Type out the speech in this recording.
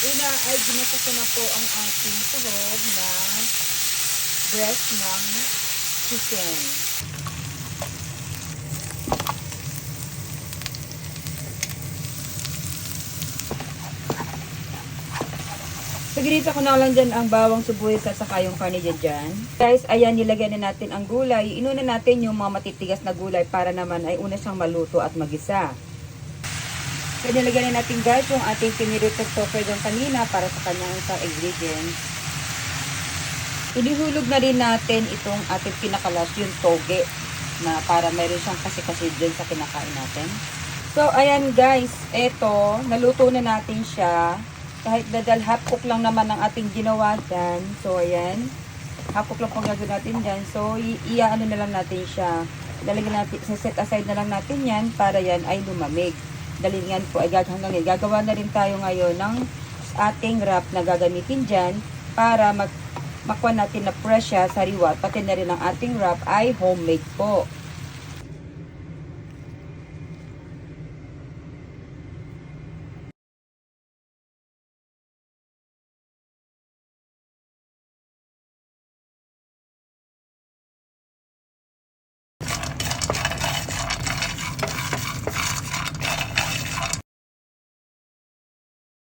Una ay ginata ko na po ang ating sahog na breast ng chicken. So, ginita ko na lang dyan ang bawang sibuyas at saka yung karne dyan. Guys, ayan, nilagyan na natin ang gulay. Inuna natin yung mga matitigas na gulay para naman ay una siyang maluto at magisa. So, nilagyan na natin guys yung ating piniritot tofu doon kanina para sa kanyang isang ingredients. Inihulog na rin natin itong ating pinakalas, yung toge, na para meron siyang kasi-kasi dyan sa kinakain natin. So, ayan guys, eto, naluto na natin siya. Kahit dadal half cook lang naman ang ating ginawa dyan. So, ayan. Half cook lang pang gagawin natin dyan. So, iaano na lang natin siya. Lalagyan natin, set aside na lang natin yan para yan ay lumamig. Dahil yan po ay hanggang gagawa na rin tayo ngayon ng ating wrap na gagamitin dyan para makuha natin na fresh siya, sariwa, pati na rin ang ating wrap ay homemade po.